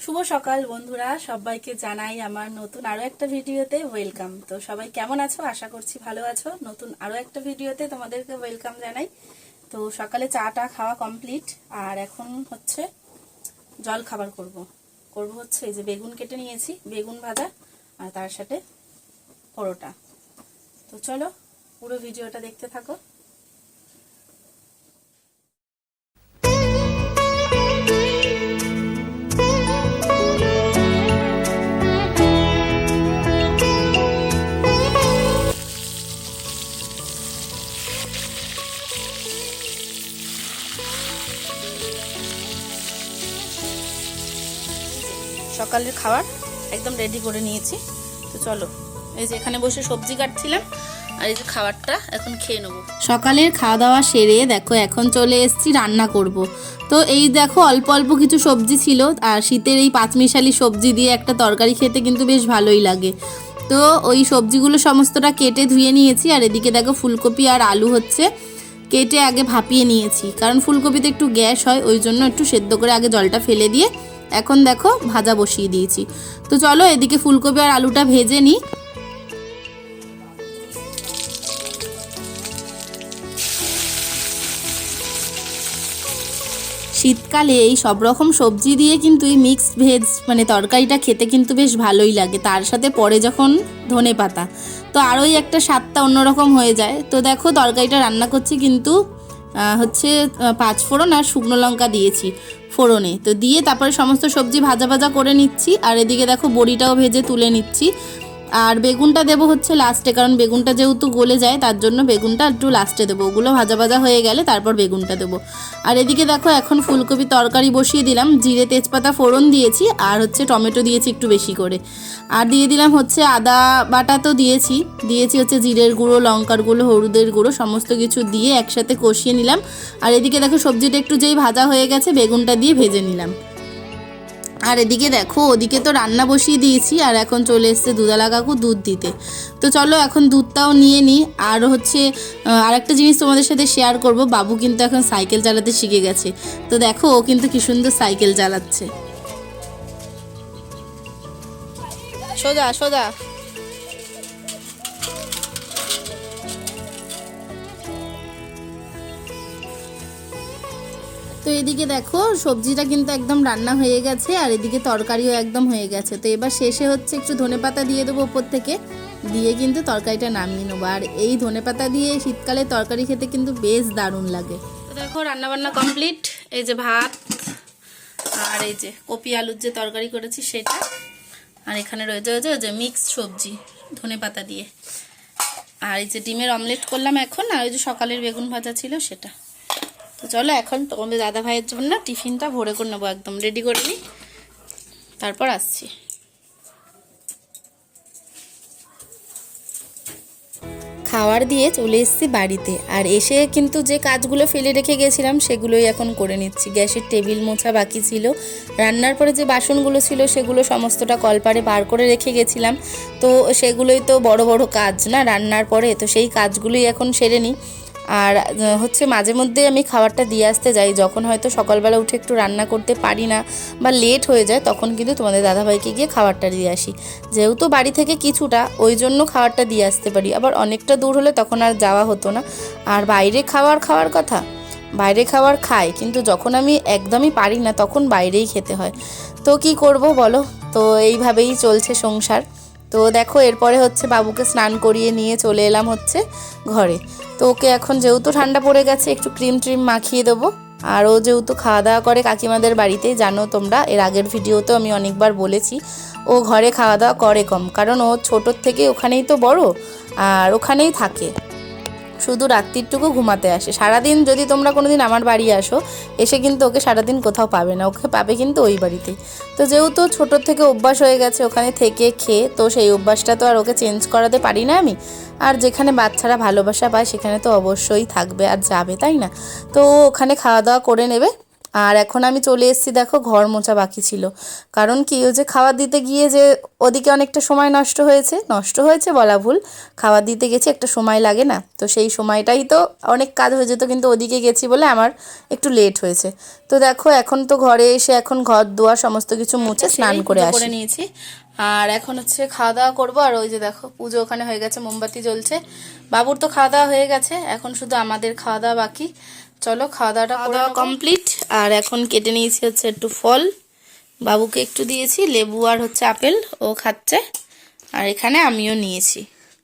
শুভ সকাল বন্ধুরা, সবাইকে জানাই আমার নতুন আরো একটা ভিডিওতে ওয়েলকাম। তো সবাই কেমন আছো? আশা করছি ভালো আছো। নতুন আরো একটা ভিডিওতে তোমাদেরকে ওয়েলকাম জানাই। তো সকালে চাটা খাওয়া কমপ্লিট, আর এখন হচ্ছে জল খাবার করব হচ্ছে এই যে বেগুন কেটে নিয়েছি, বেগুন ভাজা, আর তার সাথে পরোটা। তো চলো পুরো ভিডিওটা দেখতে থাকো। সকালের খাবার একদম রেডি করে নিয়েছি। তো চলো, এই যে এখানে বসে সবজি কাটছিলাম, আর এই যে খাবারটা এখন খেয়ে নেবো। সকালের খাওয়া দাওয়া সেরে দেখো এখন চলে এসেছি রান্না করব। তো এই দেখো অল্প অল্প কিছু সবজি ছিল, আর শীতের এই পাঁচমিশালি সবজি দিয়ে একটা তরকারি খেতে কিন্তু বেশ ভালোই লাগে। তো ওই সবজিগুলো সমস্তটা কেটে ধুয়ে নিয়েছি, আর এদিকে দেখো ফুলকপি আর আলু হচ্ছে কেটে আগে ভাপিয়ে নিয়েছি, কারণ ফুলকপিতে একটু গ্যাস হয়, ওই জন্য একটু সেদ্ধ করে আগে জলটা ফেলে দিয়ে এখন দেখো ভাজা বসিয়ে দিয়েছি। তো চলো এদিকে ফুলকপি আর আলুটা ভেজে নিই। শীতকালে এই সব রকম সবজি দিয়ে কিন্তু এই মিক্সড ভেজ মানে তরকারিটা খেতে কিন্তু বেশ ভালোই লাগে, তার সাথে পরে যখন ধনেপাতা, তো আরোই একটা স্বাদটা অন্যরকম হয়ে যায়। তো দেখো তরকারিটা রান্না করছি কিন্তু হচ্ছে 5 ফোড়ন আর শুকনো লঙ্কা দিয়েছি ফোড়নে, তো দিয়ে তারপরে সমস্ত সবজি ভাজা ভাজা করে নিচ্ছি, আর এদিকে দেখো বড়িটাও ভেজে তুলে নিচ্ছি। আর বেগুনটা দেবো হচ্ছে লাস্টে, কারণ বেগুনটা যেহেতু গলে যায় তার জন্য বেগুনটা একটু লাস্টে দেবো। ওগুলো ভাজা ভাজা হয়ে গেলে তারপর বেগুনটা দেবো। আর এদিকে দেখো এখন ফুলকপি তরকারি বসিয়ে দিলাম, জিরে তেজপাতা ফোড়ন দিয়েছি, আর হচ্ছে টমেটো দিয়েছি একটু বেশি করে, আর দিয়ে দিলাম হচ্ছে আদা বাটা, তো দিয়েছি হচ্ছে জিরের গুঁড়ো, লঙ্কার গুঁড়ো, হলুদের গুঁড়ো, সমস্ত কিছু দিয়ে একসাথে কষিয়ে নিলাম। আর এদিকে দেখো সবজিটা একটু যেই ভাজা হয়ে গেছে বেগুনটা দিয়ে ভেজে নিলাম। আর এদিকে দেখো ওদিকে তো রান্না বসিয়ে দিয়েছি, আর এখন চলে এসছে দুধওয়ালা কাকু দুধ দিতে। তো চলো এখন দুধটাও নিয়ে নিই। আর হচ্ছে আরেকটা জিনিস তোমাদের সাথে শেয়ার করব, বাবু কিন্তু এখন সাইকেল চালাতে শিখে গেছে। তো দেখো ও কিন্তু কি সুন্দর সাইকেল চালাচ্ছে। সোজা সোজা। তো এদিকে দেখো সবজিটা কিন্তু একদম রান্না হয়ে গেছে, আর এদিকে তরকারিও একদম হয়ে গেছে। তো এবার শেষে হচ্ছে একটু ধনেপাতা দিয়ে দেবো ওপর থেকে, দিয়ে কিন্তু তরকারিটা নামিয়ে নেবো। আর এই ধনেপাতা দিয়ে শীতকালে তরকারি খেতে কিন্তু বেশ দারুণ লাগে। তো দেখো রান্নাবান্না কমপ্লিট, এই যে ভাত, আর এই যে কপি আলুর যে তরকারি করেছি সেটা, আর এখানে রয়েছে যে মিক্সড সবজি ধনেপাতা দিয়ে, আর এই যে ডিমের অমলেট করলাম এখন, আর ওই যে সকালের বেগুন ভাজা ছিল সেটা। তো চলো এখন তোমাদের দাদা ভাইয়ের জন্য টিফিনটা ভরে করে নেবো, একদম রেডি করে নিই, তারপর আসছি। খাবার দিয়ে চলে এসেছি বাড়িতে, আর এসে কিন্তু যে কাজগুলো ফেলে রেখে গেছিলাম সেগুলোই এখন করে নিচ্ছি। গ্যাসের টেবিল মোছা বাকি ছিল, রান্নার পরে যে বাসনগুলো ছিল সেগুলো সমস্তটা কলপারে বার করে রেখে গেছিলাম। তো সেগুলোই তো বড় বড় কাজ না রান্নার পরে, তো সেই কাজগুলোই এখন সেরে নিই। আর হচ্ছে মাঝে মধ্যে আমি খাবারটা দিয়ে আসতে যাই, যখন হয়তো সকালবেলা উঠে একটু রান্না করতে পারি না বা লেট হয়ে যায়, তখন কিন্তু তোমাদের দাদাভাইকে গিয়ে খাবারটা দিয়ে আসি। যেহেতু বাড়ি থেকে কিছুটা, ওই জন্য খাবারটা দিয়ে আসতে পারি। আবার অনেকটা দূর হলে তখন আর যাওয়া হতো না। আর বাইরে খাওয়ার কথা, বাইরে খাবার খাই, কিন্তু যখন আমি একদমই পারি না তখন বাইরেই খেতে হয়। তো কি করব বলো, তো এইভাবেই চলছে সংসার। তো দেখো এরপরে হচ্ছে বাবুকে স্নান করিয়ে নিয়ে চলে এলাম হচ্ছে ঘরে। তো ওকে এখন যেহেতু ঠান্ডা পড়ে গেছে একটু ক্রিম ট্রিম মাখিয়ে দেবো। আর ও যেহেতু খাওয়া দাওয়া করে কাকিমাদের বাড়িতেই, জানো তোমরা, এর আগের ভিডিওতেও আমি অনেকবার বলেছি, ও ঘরে খাওয়া দাওয়া করে কম, কারণ ও ছোটোর থেকে ওখানেই তো বড়, আর ওখানেই থাকে, শুধু রাত্রিটুকু ঘুমাতে আসে। সারাদিন যদি তোমরা কোনো দিন আমার বাড়ি আসো, এসে কিন্তু ওকে সারাদিন কোথাও পাবে না, ওকে পাবে কিন্তু ওই বাড়িতেই। তো যেহেতু ছোটোর থেকে অভ্যাস হয়ে গেছে ওখানে থেকে খেয়ে, তো সেই অভ্যাসটা তো আর ওকে চেঞ্জ করাতে পারি না আমি। আর যেখানে বাচ্চারা ভালোবাসা পায় সেখানে তো অবশ্যই থাকবে আর যাবে, তাই না? তো ওখানে খাওয়া দাওয়া করে নেবে, আর এখন আমি চলে এসেছি, দেখো ঘর মোছা বাকি ছিল। কারণ কি, ওই যে খাবার দিতে গিয়ে যে ওদিকে অনেকটা সময় নষ্ট হয়েছে বলা ভুল, খাবার দিতে গেছি, একটা সময় লাগে না, তো সেই সময়টাই তো অনেক কাজ হয়ে যেত, কিন্তু ওদিকে গেছি বলে আমার একটু লেট হয়েছে। তো দেখো এখন তো ঘরে এসে এখন ঘর দুয়ার সমস্ত কিছু মুছে স্নান করে নিয়েছি। আর এখন হচ্ছে খাওয়া দাওয়া করবো। আর ওই যে দেখো পুজো ওখানে হয়ে গেছে, মোমবাতি জ্বলছে। বাবুর তো খাওয়া দাওয়া হয়ে গেছে, এখন শুধু আমাদের খাওয়া দাওয়া বাকি। চলো খাওয়া দাওয়াটা কমপ্লিট। আর এখন কেটে নিয়েছি হচ্ছে একটু ফল, বাবুকে একটু দিয়েছি, লেবু আর হচ্ছে আপেল, ও খাচ্ছে। আর এখানে আমিও নিয়েছি,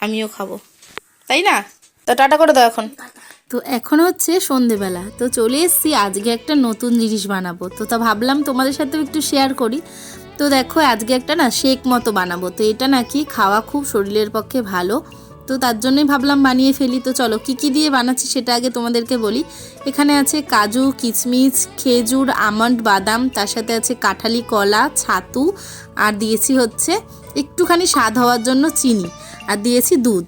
আমিও খাবো, তাই না? তো টাটা করে দাও এখন। তো এখন হচ্ছে সন্ধেবেলা, তো চলে এসেছি, আজকে একটা নতুন জিনিস বানাবো, তো তা ভাবলাম তোমাদের সাথেও একটু শেয়ার করি। তো দেখো আজকে একটা না শেক মতো বানাবো, তো এটা নাকি খাওয়া খুব শরীরের পক্ষে ভালো, তো তার জন্যই ভাবলাম বানিয়ে ফেলি। তো চলো কি কি দিয়ে বানাচ্ছি সেটা আগে তোমাদেরকে বলি। এখানে আছে কাজু, কিশমিশ, খেজুর, আমন্ড, বাদাম, তার সাথে আছে কাঁঠালি কলা, ছাতু, আর দিয়েছি হচ্ছে একটুখানি স্বাদ হওয়ার জন্য চিনি, আর দিয়েছি দুধ।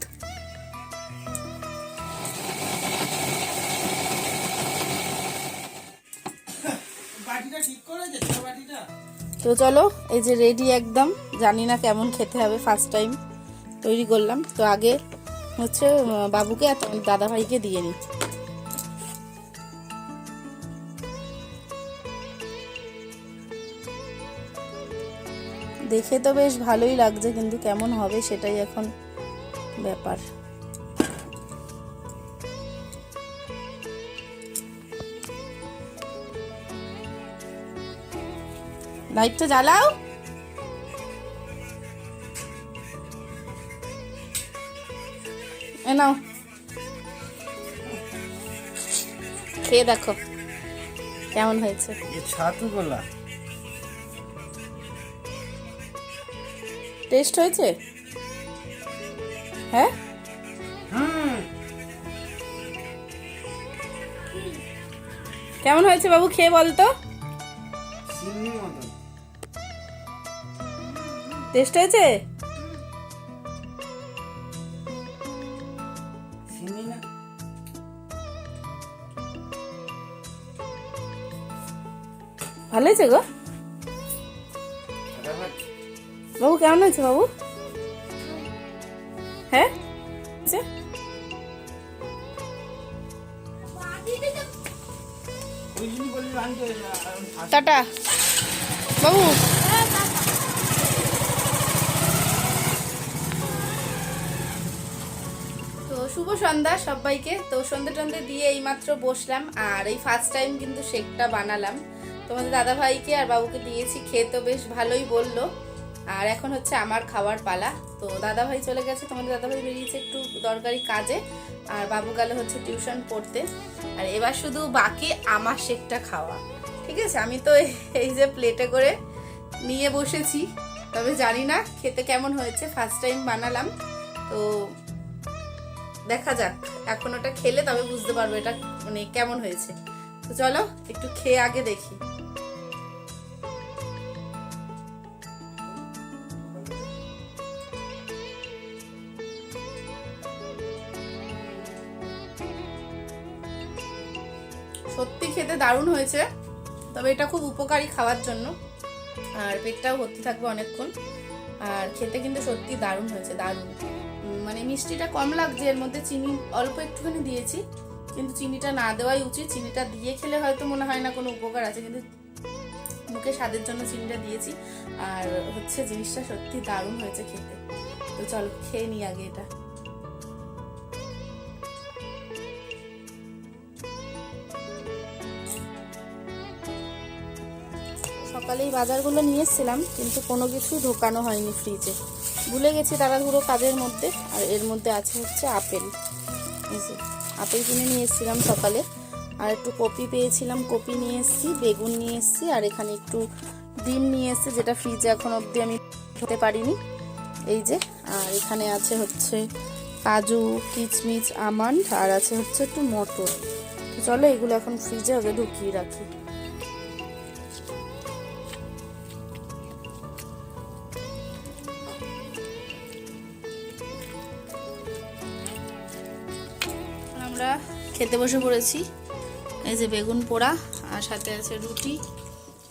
তো চলো এই যে রেডি একদম, জানি না কেমন খেতে হবে, ফার্স্ট টাইম তৈরি করলাম। তো আগে হচ্ছে বাবুকে আর দাদা ভাইকে দিয়ে নিই। দেখে তো বেশ ভালোই লাগছে, কিন্তু কেমন হবে সেটাই এখন ব্যাপার। লাইটটা জ্বালাও। এ নাও, খেয়ে দেখো কেমন হয়েছে। ছাতু গোলা টেস্ট হয়েছে? হ্যাঁ, কেমন হয়েছে বাবু, খেয়ে বল তো। টেস্ট হয়েছে? ভালো হয়েছে গো বাবু, কেমন হয়েছে বাবু? হ্যাঁ টাটা বাবু। তো শুভ সন্ধ্যা সবাইকে। তো সন্ধ্যে টন্ধে দিয়ে এইমাত্র বসলাম, আর এই ফার্স্ট টাইম কিন্তু শেকটা বানালাম। তোমাদের দাদা ভাইকে আর বাবুকে দিয়েছি, খেয়ে তো বেশ ভালোই বললো। আর এখন হচ্ছে আমার খাওয়ার পালা। তো দাদা ভাই চলে গেছে, তোমাদের দাদা ভাই বেরিয়েছে একটু দরকারি কাজে, আর বাবু গেল হচ্ছে টিউশন পড়তে। আর এবার শুধু বাকি আমার শেকটা খাওয়া। ঠিক আছে, আমি তো এই যে প্লেটে করে নিয়ে বসেছি, তবে জানি না খেতে কেমন হয়েছে, ফার্স্ট টাইম বানালাম। তো দেখা যাক, এখন ওটা খেলে তবে বুঝতে পারবো এটা মানে কেমন হয়েছে। তো চলো একটু খেয়ে আগে দেখি। সত্যি খেতে দারুণ হয়েছে, তবে এটা খুব উপকারী খাওয়ার জন্য, আর পেটটাও ভর্তি থাকবে অনেকক্ষণ। আর খেতে কিন্তু সত্যি দারুণ হয়েছে, দারুণ। মানে মিষ্টিটা কম লাগছে, এর মধ্যে চিনি অল্প একটুখানি দিয়েছি, কিন্তু চিনিটা না দেওয়াই উচিত। চিনিটা দিয়ে খেলে হয়তো মনে হয় না কোনো উপকার আছে, কিন্তু মুখে স্বাদের জন্য চিনিটা দিয়েছি। আর হচ্ছে জিনিসটা সত্যি দারুণ হয়েছে খেতে। তো চলো খেয়ে নিই আগে এটা। সকালেই বাজারগুলো নিয়ে এসেছিলাম, কিন্তু কোনো কিছুই ঢোকানো হয়নি ফ্রিজে, ভুলে গেছি তাড়াহুড়ো কাজের মধ্যে। আর এর মধ্যে আছে হচ্ছে আপেল, আপেল কিনে নিয়ে এসেছিলাম সকালে। আর একটু কপি পেয়েছিলাম, কপি নিয়ে এসেছি, বেগুন নিয়ে এসেছি, আর এখানে একটু ডিম নিয়ে এসেছি, যেটা ফ্রিজে এখন অবধি আমি ধুতে পারিনি, এই যে। আর এখানে আছে হচ্ছে কাজু, কিশমিশ, আমন্ড, আর আছে হচ্ছে একটু মটর। তো চলো এগুলো এখন ফ্রিজে আগে ঢুকিয়ে রাখি। আমরা খেতে বসে পড়েছি। এই যে বেগুন পোড়া আর সাথে আছে রুটি।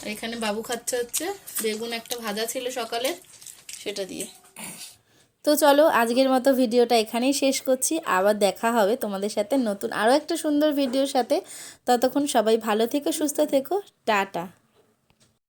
আর এখানে বাবু খাচ্ছে হচ্ছে বেগুন একটা ভাজা ছিল সকালে, সেটা দিয়ে। তো চলো আজকের মতো ভিডিওটা এখানেই শেষ করছি। আবার দেখা হবে তোমাদের সাথে নতুন আরও একটা সুন্দর ভিডিওর সাথে। ততক্ষণ সবাই ভালো থেকো, সুস্থ থেকো, টাটা।